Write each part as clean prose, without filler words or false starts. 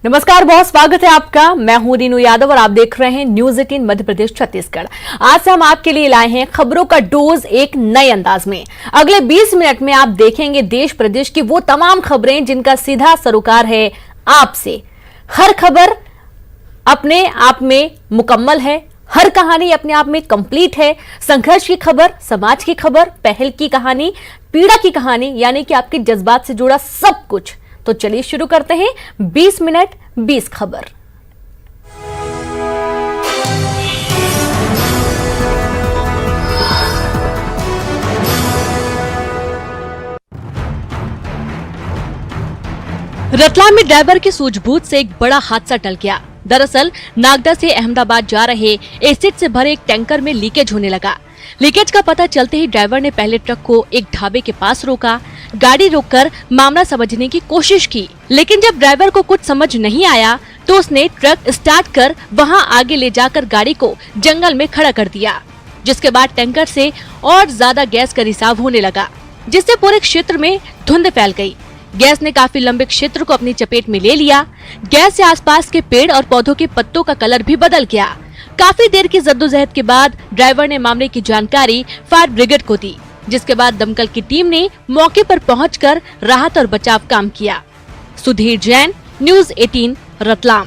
नमस्कार बहुत स्वागत है आपका। मैं हूं रीनू यादव और आप देख रहे हैं न्यूज 18 मध्य प्रदेश छत्तीसगढ़। आज से हम आपके लिए लाए हैं खबरों का डोज एक नए अंदाज में। अगले 20 मिनट में आप देखेंगे देश प्रदेश की वो तमाम खबरें जिनका सीधा सरोकार है आपसे। हर खबर अपने आप में मुकम्मल है, हर कहानी अपने आप में कंप्लीट है। संघर्ष की खबर, समाज की खबर, पहल की कहानी, पीड़ा की कहानी, यानी कि आपके जज्बात से जुड़ा सब कुछ। तो चलिए शुरू करते हैं 20 मिनट 20 खबर। रतलाम में ड्राइवर की सूझबूझ से एक बड़ा हादसा टल गया। दरअसल नागदा से अहमदाबाद जा रहे एसिड से भरे एक टैंकर में लीकेज होने लगा। लीकेज का पता चलते ही ड्राइवर ने पहले ट्रक को एक ढाबे के पास रोका, गाड़ी रोककर मामला समझने की कोशिश की, लेकिन जब ड्राइवर को कुछ समझ नहीं आया तो उसने ट्रक स्टार्ट कर वहां आगे ले जाकर गाड़ी को जंगल में खड़ा कर दिया, जिसके बाद टैंकर से और ज्यादा गैस का रिसाव होने लगा, जिससे पूरे क्षेत्र में धुंध फैल गई। गैस ने काफी लंबे क्षेत्र को अपनी चपेट में ले लिया। गैस से आसपास के पेड़ और पौधों के पत्तों का कलर भी बदल गया। काफी देर की जद्दोजहद के बाद ड्राइवर ने मामले की जानकारी फायर ब्रिगेड को दी, जिसके बाद दमकल की टीम ने मौके पर पहुंचकर राहत और बचाव काम किया। सुधीर जैन, न्यूज 18 रतलाम।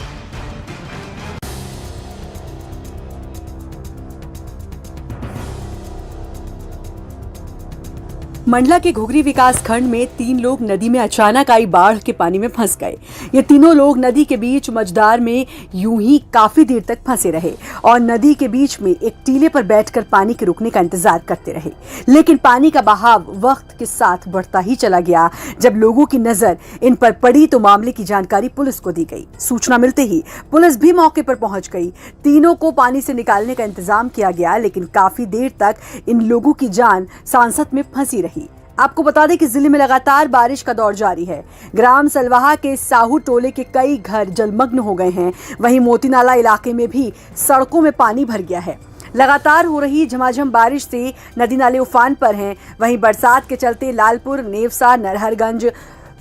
मंडला के घुघरी विकास खंड में 3 लोग नदी में अचानक आई बाढ़ के पानी में फंस गए। ये तीनों लोग नदी के बीच मझदार में यूं ही काफी देर तक फंसे रहे और नदी के बीच में एक टीले पर बैठकर पानी के रुकने का इंतजार करते रहे। लेकिन पानी का बहाव वक्त के साथ बढ़ता ही चला गया। जब लोगों की नजर इन पर पड़ी तो मामले की जानकारी पुलिस को दी गई। सूचना मिलते ही पुलिस भी मौके पर पहुंच गई। तीनों को पानी से निकालने का इंतजाम किया गया, लेकिन काफी देर तक इन लोगों की जान सांसत में फंसी रही। आपको बता दें कि जिले में लगातार बारिश का दौर जारी है। ग्राम सलवाहा के साहू टोले के कई घर जलमग्न हो गए हैं। वहीं मोतीनाला इलाके में भी सड़कों में पानी भर गया है। लगातार हो रही झमाझम बारिश से नदी नाले उफान पर हैं। वहीं बरसात के चलते लालपुर, नेवसा, नरहरगंज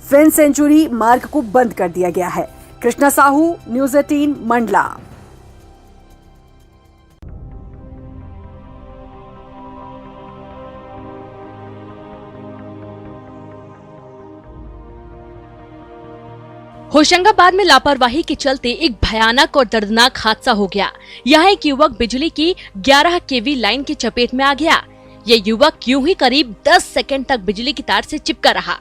फेंस सेंचुरी मार्ग को बंद कर दिया गया है। कृष्णा साहू, न्यूज 18 मंडला। होशंगाबाद में लापरवाही के चलते एक भयानक और दर्दनाक हादसा हो गया। यहाँ एक युवक बिजली की 11 केवी लाइन की चपेट में आ गया। ये युवक यूं ही करीब 10 सेकंड तक बिजली की तार से चिपका रहा।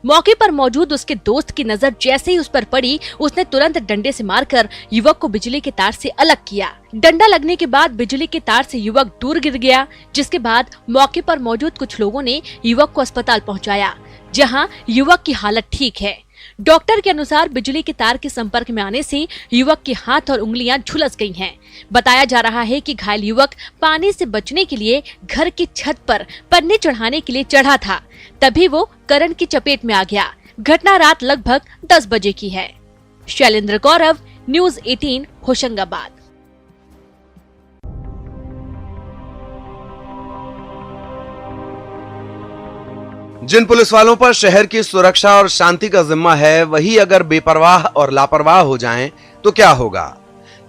मौके पर मौजूद उसके दोस्त की नजर जैसे ही उस पर पड़ी, उसने तुरंत डंडे से मारकर युवक को बिजली के तार से अलग किया। डंडा लगने के बाद बिजली के तार से युवक दूर गिर गया, जिसके बाद मौके पर मौजूद कुछ लोगों ने युवक को अस्पताल पहुँचाया, जहाँ युवक की हालत ठीक है। डॉक्टर के अनुसार बिजली के तार के संपर्क में आने से युवक के हाथ और उंगलियां झुलस गई हैं। बताया जा रहा है कि घायल युवक पानी से बचने के लिए घर की छत पर पन्नी चढ़ाने के लिए चढ़ा था, तभी वो करंट की चपेट में आ गया। घटना रात लगभग 10 बजे की है। शैलेंद्र गौरव, न्यूज 18 होशंगाबाद। जिन पुलिस वालों पर शहर की सुरक्षा और शांति का जिम्मा है, वही अगर बेपरवाह और लापरवाह हो जाएं, तो क्या होगा?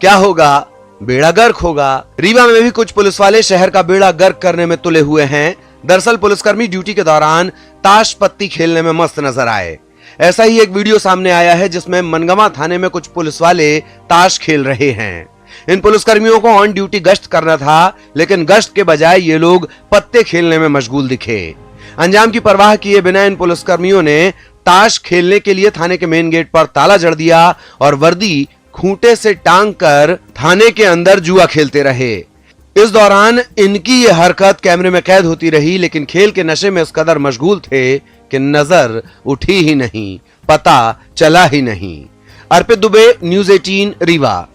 क्या होगा? बेड़ा गर्क होगा। रीवा में भी कुछ पुलिस वाले शहर का बेड़ा गर्क करने में तुले हुए हैं। दरअसल पुलिसकर्मी ड्यूटी के दौरान ताश पत्ती खेलने में मस्त नजर आए। ऐसा ही एक वीडियो सामने आया है जिसमें मनगवा थाने में कुछ पुलिस वाले ताश खेल रहे हैं। इन पुलिसकर्मियों को ऑन ड्यूटी गश्त करना था, लेकिन गश्त के बजाय ये लोग पत्ते खेलने में मशगूल दिखे। अंजाम की परवाह किए बिना इन पुलिसकर्मियों ने ताश खेलने के लिए थाने के मेन गेट पर ताला जड़ दिया और वर्दी खूंटे से टांग कर थाने के अंदर जुआ खेलते रहे। इस दौरान इनकी ये हरकत कैमरे में कैद होती रही, लेकिन खेल के नशे में इस कदर मशगूल थे कि नजर उठी ही नहीं, पता चला ही नहीं। अर्पित दुबे, न्यूज 18 रीवा।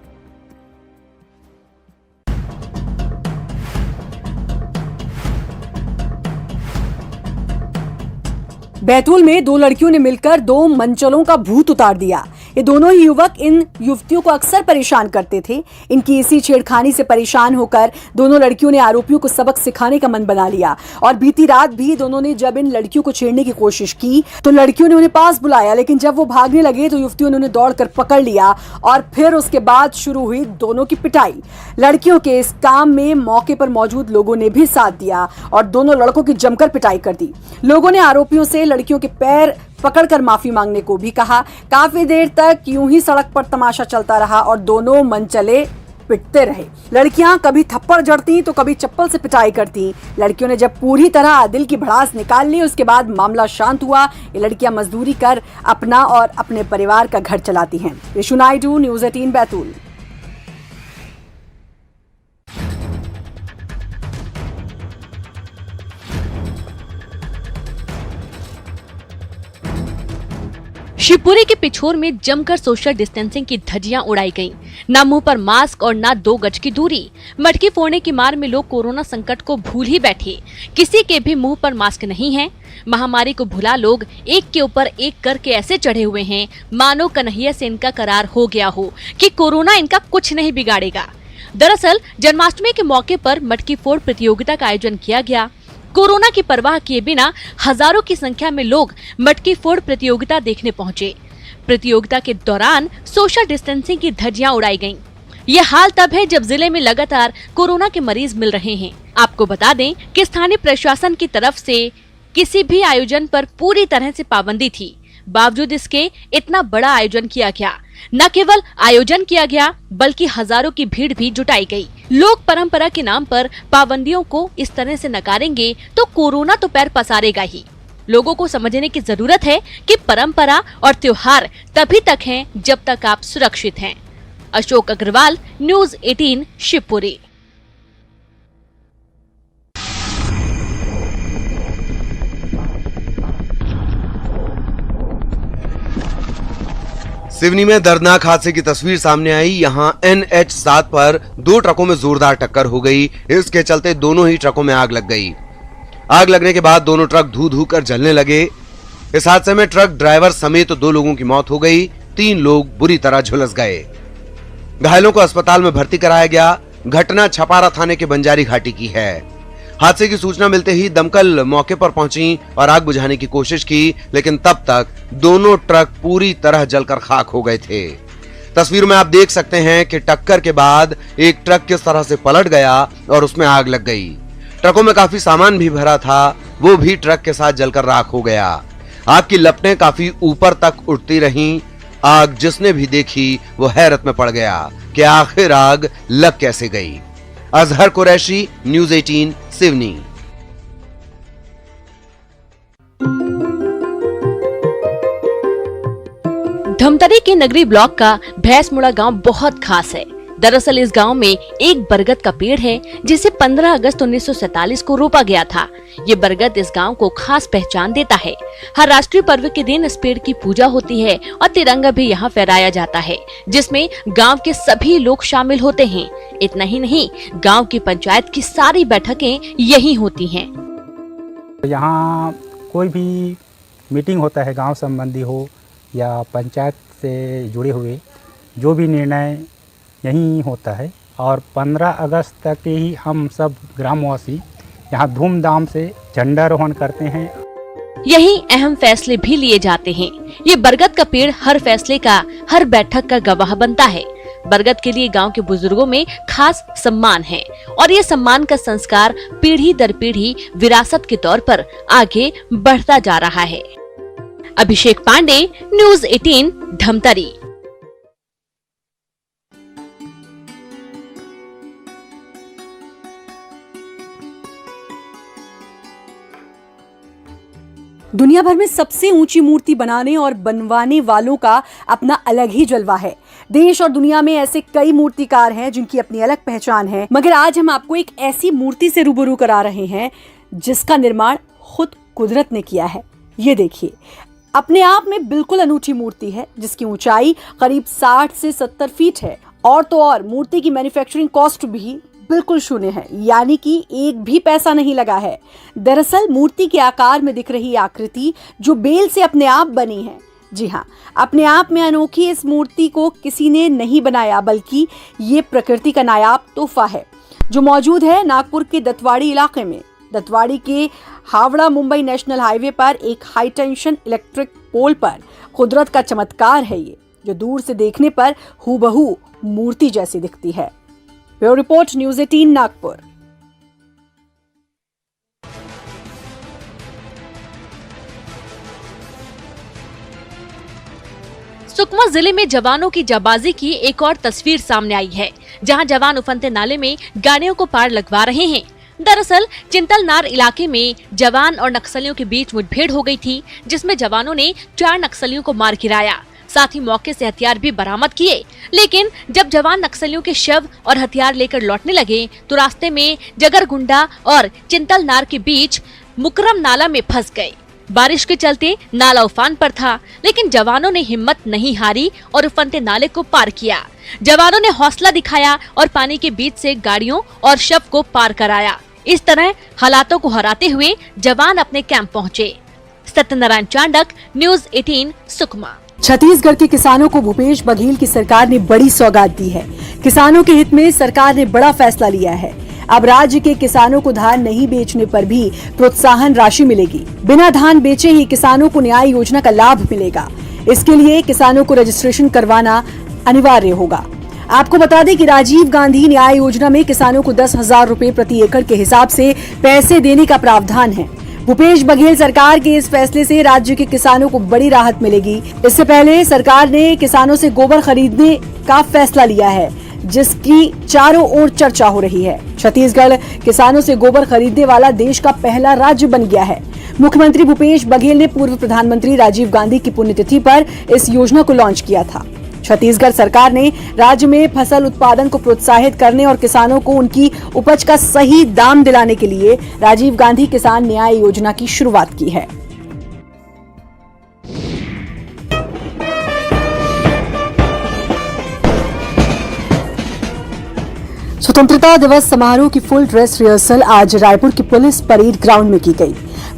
बैतूल में 2 लड़कियों ने मिलकर 2 मंचलों का भूत उतार दिया। ये दोनों ही युवक इन युवतियों को अक्सर परेशान करते थे। इनकी इसी छेड़खानी से परेशान होकर दोनों लड़कियों ने आरोपियों को सबक सिखाने का मन बना लिया और बीती रात भी दोनों ने जब इन लड़कियों को छेड़ने की कोशिश की तो लड़कियों ने उन्हें पास बुलाया, लेकिन जब वो भागने लगे तो युवतियों ने उन्हें दौड़कर पकड़ लिया और फिर उसके बाद शुरू हुई दोनों की पिटाई। लड़कियों के इस काम में मौके पर मौजूद लोगों ने भी साथ दिया और दोनों लड़कों की जमकर पिटाई कर दी। लोगों ने आरोपियों से लड़कियों के पैर पकड़कर माफी मांगने को भी कहा। काफी देर तक यूं ही सड़क पर तमाशा चलता रहा और दोनों मनचले पिटते रहे। लड़कियां कभी थप्पड़ जड़ती तो कभी चप्पल से पिटाई करती। लड़कियों ने जब पूरी तरह दिल की भड़ास निकाल ली उसके बाद मामला शांत हुआ। ये लड़कियां मजदूरी कर अपना और अपने परिवार का घर चलाती हैं। ऋषु नायडू, न्यूज़ 18 बैतूल। शिवपुरी के पिछोर में जमकर सोशल डिस्टेंसिंग की धज्जियां उड़ाई गईं। न मुंह पर मास्क और न 2 गज की दूरी। मटकी फोड़ने की मार में लोग कोरोना संकट को भूल ही बैठे। किसी के भी मुंह पर मास्क नहीं है। महामारी को भुला लोग एक के ऊपर एक करके ऐसे चढ़े हुए हैं मानो कन्हैया से इनका करार हो गया हो कि कोरोना इनका कुछ नहीं बिगाड़ेगा। दरअसल जन्माष्टमी के मौके पर मटकी फोड़ प्रतियोगिता का आयोजन किया गया। कोरोना की परवाह किए बिना हजारों की संख्या में लोग मटकी फोड़ प्रतियोगिता देखने पहुंचे। प्रतियोगिता के दौरान सोशल डिस्टेंसिंग की धज्जियां उड़ाई गईं। ये हाल तब है जब जिले में लगातार कोरोना के मरीज मिल रहे हैं। आपको बता दें कि स्थानीय प्रशासन की तरफ से किसी भी आयोजन पर पूरी तरह से पाबंदी थी। बावजूद इसके इतना बड़ा आयोजन किया गया। न केवल आयोजन किया गया बल्कि हजारों की भीड़ भी जुटाई गई। लोग परंपरा के नाम पर पाबंदियों को इस तरह से नकारेंगे तो कोरोना तो पैर पसारेगा ही। लोगों को समझने की जरूरत है कि परंपरा और त्योहार तभी तक हैं जब तक आप सुरक्षित हैं। अशोक अग्रवाल, न्यूज़ 18 शिवपुरी। सिवनी में दर्दनाक हादसे की तस्वीर सामने आई। यहां NH 7 पर 2 ट्रकों में जोरदार टक्कर हो गई। इसके चलते दोनों ही ट्रकों में आग लग गई। आग लगने के बाद दोनों ट्रक धू धू कर जलने लगे। इस हादसे में ट्रक ड्राइवर समेत 2 लोगों की मौत हो गई। 3 लोग बुरी तरह झुलस गए। घायलों को अस्पताल में भर्ती कराया गया। घटना छपारा थाने के बंजारी घाटी की है। हादसे की सूचना मिलते ही दमकल मौके पर पहुंची और आग बुझाने की कोशिश की, लेकिन तब तक दोनों ट्रक पूरी तरह जलकर खाक हो गए थे। तस्वीर में आप देख सकते हैं कि टक्कर के बाद एक ट्रक किस तरह से पलट गया और उसमें आग लग गई। ट्रकों में काफी सामान भी भरा था, वो भी ट्रक के साथ जलकर राख हो गया। आग की लपटें काफी ऊपर तक उठती रहीं। आग जिसने भी देखी वो हैरत में पड़ गया कि आखिर आग लग कैसे गई। अजहर कुरैशी, न्यूज़ 18 सिवनी। धमतरी के नगरी ब्लॉक का भैंसमुड़ा गांव बहुत खास है। दरअसल इस गांव में एक बरगद का पेड़ है जिसे 15 अगस्त 1947 को रोपा गया था। ये बरगद इस गांव को खास पहचान देता है। हर राष्ट्रीय पर्व के दिन इस पेड़ की पूजा होती है और तिरंगा भी यहाँ फहराया जाता है, जिसमें गांव के सभी लोग शामिल होते हैं। इतना ही नहीं, गांव की पंचायत की सारी बैठकें यही होती हैं। यहाँ कोई भी मीटिंग होता है, गांव संबंधी हो या पंचायत से जुड़े हुए, जो भी निर्णय यहीं होता है। और 15 अगस्त तक ही हम सब ग्रामवासी यहाँ धूमधाम से झंडारोहण करते हैं। यही अहम फैसले भी लिए जाते हैं। ये बरगद का पेड़ हर फैसले का, हर बैठक का गवाह बनता है। बरगद के लिए गांव के बुजुर्गों में खास सम्मान है और ये सम्मान का संस्कार पीढ़ी दर पीढ़ी विरासत के तौर पर आगे बढ़ता जा रहा है। अभिषेक पांडे, न्यूज़ 18 धमतरी। दुनिया भर में सबसे ऊंची मूर्ति बनाने और बनवाने वालों का अपना अलग ही जलवा है। देश और दुनिया में ऐसे कई मूर्तिकार हैं जिनकी अपनी अलग पहचान है, मगर आज हम आपको एक ऐसी मूर्ति से रूबरू करा रहे हैं जिसका निर्माण खुद कुदरत ने किया है। ये देखिए, अपने आप में बिल्कुल अनूठी मूर्ति है जिसकी ऊंचाई करीब 60 से 70 फीट है। और तो और मूर्ति की मैन्युफैक्चरिंग कॉस्ट भी बिल्कुल शून्य है, यानी कि एक भी पैसा नहीं लगा है। दरअसल मूर्ति के आकार में दिख रही आकृति जो बेल से अपने आप बनी है, जी हाँ, अपने आप में अनोखी इस मूर्ति को किसी ने नहीं बनाया, बल्कि ये प्रकृति का नायाब तोहफा है जो मौजूद है नागपुर के दत्तवाड़ी इलाके में। दत्तवाड़ी के हावड़ा मुंबई नेशनल हाईवे पर एक हाई टेंशन इलेक्ट्रिक पोल पर कुदरत का चमत्कार है ये, जो दूर से देखने पर हूबहू मूर्ति जैसी दिखती है। Bureau report, news 18 Nagpur. Sukma जिले में जवानों की जाबाजी की एक और तस्वीर सामने आई है, जहां जवान उफनते नाले में गाड़ियों को पार लगवा रहे हैं। दरअसल चिंतलनार इलाके में जवान और नक्सलियों के बीच मुठभेड़ हो गई थी, जिसमें जवानों ने 4 नक्सलियों को मार गिराया, साथ ही मौके से हथियार भी बरामद किए। लेकिन जब जवान नक्सलियों के शव और हथियार लेकर लौटने लगे तो रास्ते में जगरगुंडा और चिंतलनार के बीच मुकरम नाला में फंस गए। बारिश के चलते नाला उफान पर था, लेकिन जवानों ने हिम्मत नहीं हारी और उफनते नाले को पार किया। जवानों ने हौसला दिखाया और पानी के बीच से गाड़ियों और शव को पार कराया। इस तरह हालातों को हराते हुए जवान अपने कैंप पहुँचे। सत्यनारायण चांडक, न्यूज़ 18 सुकमा। छत्तीसगढ़ के किसानों को भूपेश बघेल की सरकार ने बड़ी सौगात दी है। किसानों के हित में सरकार ने बड़ा फैसला लिया है। अब राज्य के किसानों को धान नहीं बेचने पर भी प्रोत्साहन राशि मिलेगी। बिना धान बेचे ही किसानों को न्याय योजना का लाभ मिलेगा। इसके लिए किसानों को रजिस्ट्रेशन करवाना अनिवार्य होगा। आपको बता दें कि राजीव गांधी न्याय योजना में किसानों को 10,000 रुपए प्रति एकड़ के हिसाब से पैसे देने का प्रावधान है। भूपेश बघेल सरकार के इस फैसले से राज्य के किसानों को बड़ी राहत मिलेगी। इससे पहले सरकार ने किसानों से गोबर खरीदने का फैसला लिया है, जिसकी चारों ओर चर्चा हो रही है। छत्तीसगढ़ किसानों से गोबर खरीदने वाला देश का पहला राज्य बन गया है। मुख्यमंत्री भूपेश बघेल ने पूर्व प्रधानमंत्री राजीव गांधी की पुण्यतिथि पर इस योजना को लॉन्च किया था। छत्तीसगढ़ सरकार ने राज्य में फसल उत्पादन को प्रोत्साहित करने और किसानों को उनकी उपज का सही दाम दिलाने के लिए राजीव गांधी किसान न्याय योजना की शुरुआत की है। स्वतंत्रता दिवस समारोह की फुल ड्रेस रिहर्सल आज रायपुर के पुलिस परेड ग्राउंड में की गई।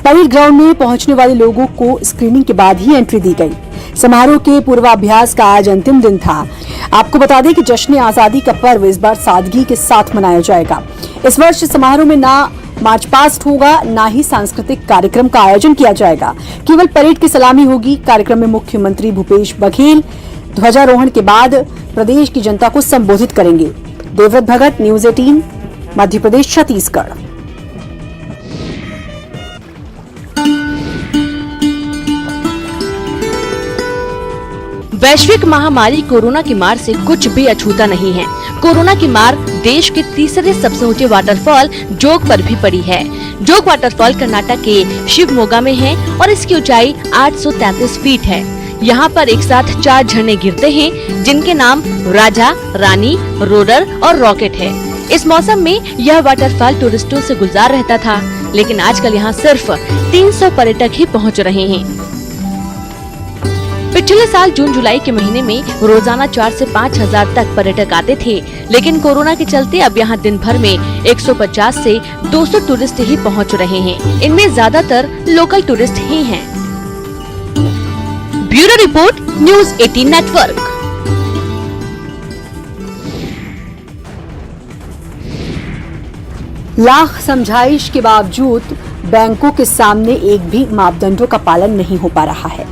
परेड ग्राउंड में पहुंचने वाले लोगों को स्क्रीनिंग के बाद ही एंट्री दी गई। समारोह के पूर्वाभ्यास का आज अंतिम दिन था। आपको बता दें कि जश्न आजादी का पर्व इस बार सादगी के साथ मनाया जाएगा। इस वर्ष समारोह में ना मार्च पास्ट होगा, ना ही सांस्कृतिक कार्यक्रम का आयोजन किया जाएगा। केवल परेड की सलामी होगी। कार्यक्रम में मुख्यमंत्री भूपेश बघेल ध्वजारोहण के बाद प्रदेश की जनता को संबोधित करेंगे। देवव्रत भगत, न्यूज़ 18 मध्य प्रदेश, छत्तीसगढ़। वैश्विक महामारी कोरोना की मार से कुछ भी अछूता नहीं है। कोरोना की मार देश के तीसरे सबसे ऊंचे वाटरफॉल जोग पर भी पड़ी है। जोग वाटरफॉल कर्नाटक के शिवमोगा में है और इसकी ऊंचाई 833 फीट है। यहाँ पर एक साथ 4 झरने गिरते हैं, जिनके नाम राजा, रानी, रोलर और रॉकेट है। इस मौसम में यह वाटरफॉल टूरिस्टों से गुलजार रहता था, लेकिन आजकल यहाँ सिर्फ 300 पर्यटक ही पहुँच रहे हैं। पिछले साल जून जुलाई के महीने में रोजाना 4 से 5 हजार तक पर्यटक आते थे, लेकिन कोरोना के चलते अब यहाँ दिन भर में 150 से 200 टूरिस्ट ही पहुँच रहे हैं। इनमें ज्यादातर लोकल टूरिस्ट ही हैं। Bureau report, news 18 network. Lakh समझाइश के बावजूद बैंकों के सामने एक भी मापदंडों का पालन नहीं हो पा रहा है।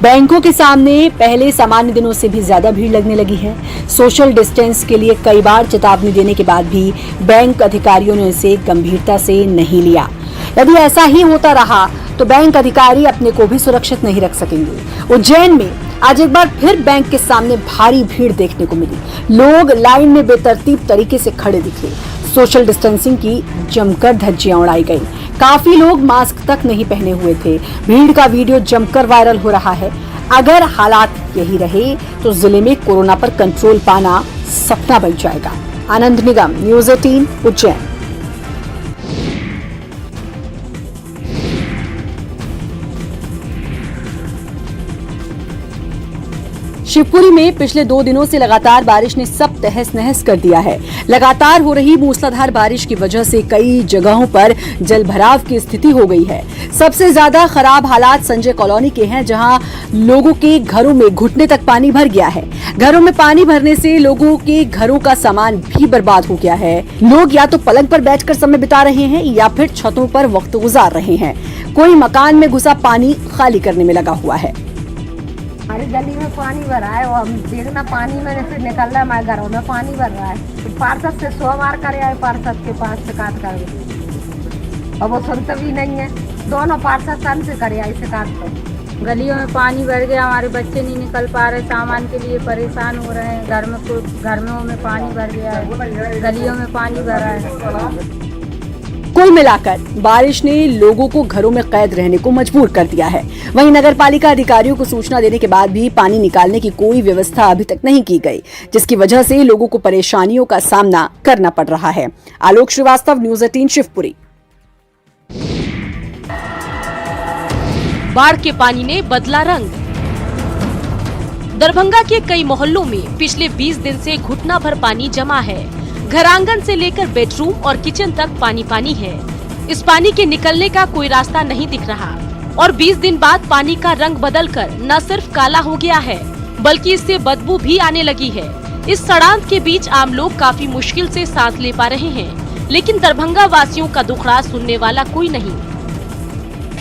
बैंकों के सामने पहले सामान्य दिनों से भी ज्यादा भीड़ लगने लगी है। सोशल डिस्टेंस के लिए कई बार चेतावनी देने के बाद भी बैंक अधिकारियों ने इसे गंभीरता से नहीं लिया। यदि ऐसा ही होता रहा तो बैंक अधिकारी अपने को भी सुरक्षित नहीं रख सकेंगे। उज्जैन में आज एक बार फिर बैंक के सामने भारी भीड़ देखने को मिली। लोग लाइन में बेतरतीब तरीके से खड़े दिखे। सोशल डिस्टेंसिंग की जमकर धज्जियां उड़ाई गई। काफी लोग मास्क तक नहीं पहने हुए थे। भीड़ का वीडियो जमकर वायरल हो रहा है। अगर हालात यही रहे तो जिले में कोरोना पर कंट्रोल पाना सपना बन जाएगा। आनंद निगम, न्यूज़ 18 उज्जैन। शिवपुरी में पिछले 2 दिनों से लगातार बारिश ने सब तहस नहस कर दिया है। लगातार हो रही मूसलाधार बारिश की वजह से कई जगहों पर जल भराव की स्थिति हो गई है। सबसे ज्यादा खराब हालात संजय कॉलोनी के हैं, जहां लोगों के घरों में घुटने तक पानी भर गया है। घरों में पानी भरने से लोगों के घरों का सामान भी बर्बाद हो गया है। लोग या तो पलंग पर बैठकर समय बिता रहे हैं या फिर छतों पर वक्त गुजार रहे हैं। कोई मकान में घुसा पानी खाली करने में लगा हुआ है। हमारी गली में पानी भरा है और हम देखना पानी में से निकल रहा है, हमारे घरों में पानी भर रहा है। तो पार्षद से 100 बार करे आए, पार्षद के पास शिकायत कर, और वो सुनते भी नहीं है। दोनों पार्षद सन से करे आए शिकायत। गलियों में पानी भर गया, हमारे बच्चे नहीं निकल पा रहे, सामान के लिए परेशान हो रहे हैं। घरों में पानी भर गया है, गलियों में पानी भरा है। कुल मिलाकर बारिश ने लोगों को घरों में कैद रहने को मजबूर कर दिया है। वहीं नगरपालिका अधिकारियों को सूचना देने के बाद भी पानी निकालने की कोई व्यवस्था अभी तक नहीं की गई, जिसकी वजह से लोगों को परेशानियों का सामना करना पड़ रहा है। आलोक श्रीवास्तव, न्यूज़ 18 शिवपुरी। बाढ़ के पानी ने बदला रंग। दरभंगा के कई मोहल्लों में पिछले 20 दिन से घुटना भर पानी जमा है। घर आंगन से लेकर बेडरूम और किचन तक पानी पानी है। इस पानी के निकलने का कोई रास्ता नहीं दिख रहा और 20 दिन बाद पानी का रंग बदलकर न सिर्फ काला हो गया है, बल्कि इससे बदबू भी आने लगी है। इस सड़ांत के बीच आम लोग काफी मुश्किल से सांस ले पा रहे हैं, लेकिन दरभंगा वासियों का दुखड़ा सुनने वाला कोई नहीं।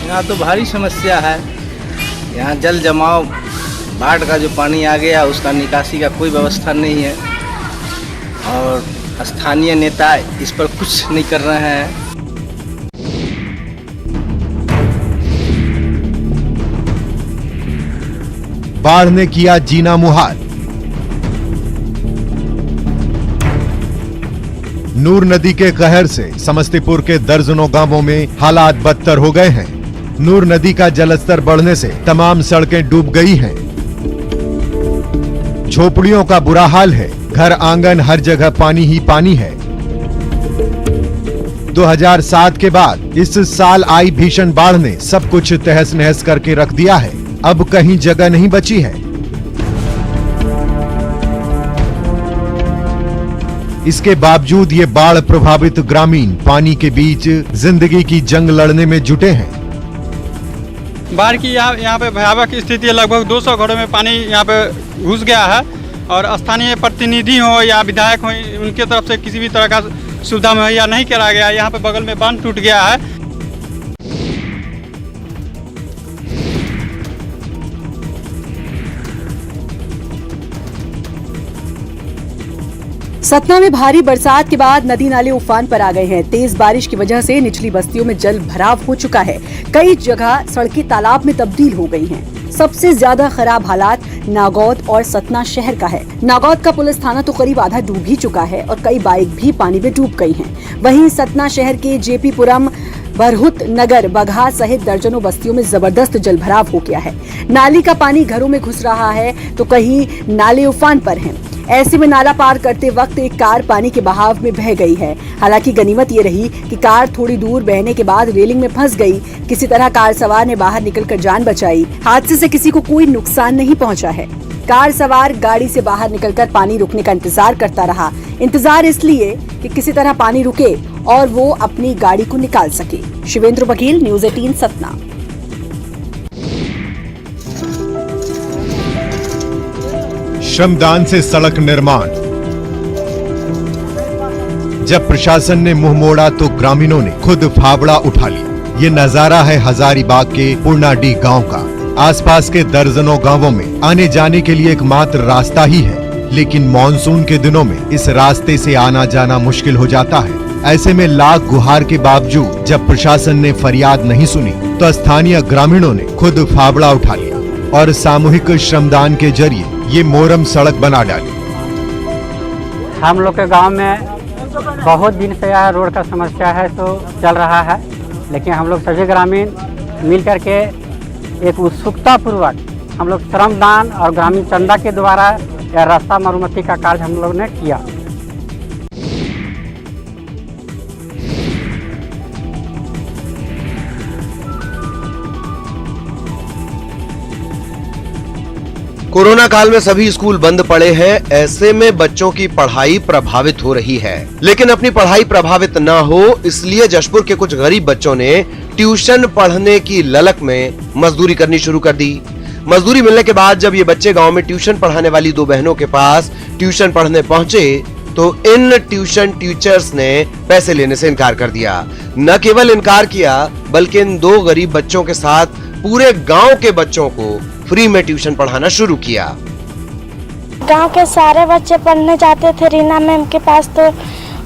यहाँ तो भारी समस्या है। यहाँ जल जमाव, बाढ़ का जो पानी आ गया उसका निकासी का कोई व्यवस्था नहीं है और स्थानीय नेता इस पर कुछ नहीं कर रहे हैं। बाढ़ ने किया जीना मुहाल। नूर नदी के कहर से समस्तीपुर के दर्जनों गांवों में हालात बदतर हो गए हैं। नूर नदी का जलस्तर बढ़ने से तमाम सड़कें डूब गई हैं। झोपड़ियों का बुरा हाल है। घर आंगन हर जगह पानी ही पानी है। 2007 के बाद इस साल आई भीषण बाढ़ ने सब कुछ तहस नहस करके रख दिया है। अब कहीं जगह नहीं बची है। इसके बावजूद ये बाढ़ प्रभावित ग्रामीण पानी के बीच जिंदगी की जंग लड़ने में जुटे हैं। बाढ़ की यहाँ पे भयावह स्थिति है। लगभग 200 घरों में पानी यहाँ पे घुस गया है और स्थानीय प्रतिनिधि हो या विधायक हो, उनके तरफ से किसी भी तरह का सुविधा मुहैया नहीं करा गया। यहाँ पे बगल में बांध टूट गया है। सतना में भारी बरसात के बाद नदी नाले उफान पर आ गए हैं। तेज बारिश की वजह से निचली बस्तियों में जल भराव हो चुका है। कई जगह सड़कें तालाब में तब्दील हो गई हैं। सबसे ज्यादा खराब हालात नागौद और सतना शहर का है। नागौद का पुलिस थाना तो करीब आधा डूब ही चुका है और कई बाइक भी पानी में डूब गई हैं। वहीं सतना शहर के जेपीपुरम, बरहुत नगर, बघा सहित दर्जनों बस्तियों में जबरदस्त जलभराव हो गया है। नाली का पानी घरों में घुस रहा है तो कहीं नाले उफान पर हैं। ऐसे में नाला पार करते वक्त एक कार पानी के बहाव में बह गई है। हालांकि गनीमत ये रही कि कार थोड़ी दूर बहने के बाद रेलिंग में फंस गई। किसी तरह कार सवार ने बाहर निकलकर जान बचाई। हादसे से किसी को कोई नुकसान नहीं पहुंचा है। कार सवार गाड़ी से बाहर निकलकर पानी रुकने का इंतजार करता रहा। इंतजार इसलिए कि किसी तरह पानी रुके और वो अपनी गाड़ी को निकाल सके। शिवेंद्र बघेल, न्यूज़ 18 सतना। श्रमदान से सड़क निर्माण। जब प्रशासन ने मुंह मोड़ा तो ग्रामीणों ने खुद फावड़ा उठा लिया। ये नजारा है हजारीबाग के पुरनाडीह गांव का। आसपास के दर्जनों गांवों में आने जाने के लिए एकमात्र रास्ता ही है, लेकिन मॉनसून के दिनों में इस रास्ते से आना जाना मुश्किल हो जाता है। ऐसे में लाख गुहार के बावजूद जब प्रशासन ने फरियाद नहीं सुनी तो स्थानीय ग्रामीणों ने खुद फावड़ा उठा लिया और सामूहिक श्रमदान के जरिए ये मोरम सड़क बना डाली। हम लोग के गांव में बहुत दिन से यह रोड का समस्या है तो चल रहा है, लेकिन हम लोग सभी ग्रामीण मिल करके एक उत्सुकता पूर्वक हम लोग श्रमदान और ग्रामीण चंदा के द्वारा यह रास्ता मरम्मती का कार्य हम लोग ने किया। कोरोना काल में सभी स्कूल बंद पड़े हैं, ऐसे में बच्चों की पढ़ाई प्रभावित हो रही है। लेकिन अपनी पढ़ाई प्रभावित ना हो इसलिए जशपुर के कुछ गरीब बच्चों ने ट्यूशन पढ़ने की ललक में मजदूरी करनी शुरू कर दी। मजदूरी मिलने के बाद जब ये बच्चे गांव में ट्यूशन पढ़ाने वाली दो बहनों के पास ट्यूशन पढ़ने पहुंचे तो इन ट्यूशन टीचर्स ने पैसे लेने से इनकार कर दिया। न केवल इनकार किया बल्कि इन दो गरीब बच्चों के साथ पूरे गांव के बच्चों को फ्री में ट्यूशन पढ़ाना शुरू किया। गांव के सारे बच्चे पढ़ने जाते थे रीना मैम के पास, तो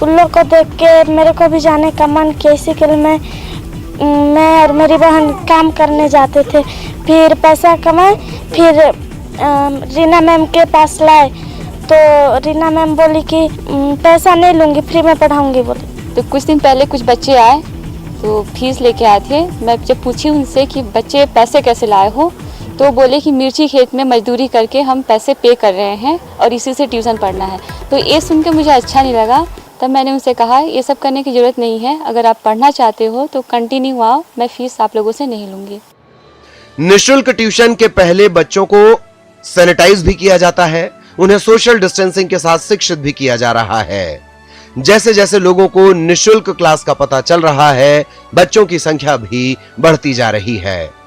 उन लोग को देख के मेरे को भी जाने का मन किया। इसी के लिए मैं और मेरी बहन काम करने जाते थे, फिर पैसा कमाए, फिर रीना मैम के पास लाए तो रीना मैम बोली कि पैसा नहीं लूँगी, फ्री में पढ़ाऊँगी बोली। तो कुछ दिन पहले कुछ बच्चे आए तो फीस लेके आए थे। मैं जब पूछी उनसे कि बच्चे पैसे कैसे लाए हो तो बोले कि मिर्ची खेत में मजदूरी करके हम पैसे पे कर रहे हैं और इसी से ट्यूशन पढ़ना है। तो ये सुन के मुझे अच्छा नहीं लगा। तब मैंने उनसे कहा ये सब करने की ज़रूरत नहीं है, अगर आप पढ़ना चाहते हो तो कंटिन्यू आओ, मैं फीस आप लोगों से नहीं लूँगी। निःशुल्क ट्यूशन के पहले बच्चों को सैनिटाइज भी किया जाता है, उन्हें सोशल डिस्टेंसिंग के साथ शिक्षित भी किया जा रहा है। जैसे जैसे लोगों को निःशुल्क क्लास का पता चल रहा है, बच्चों की संख्या भी बढ़ती जा रही है।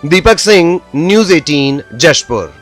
दीपक सिंह, न्यूज़ 18, जशपुर।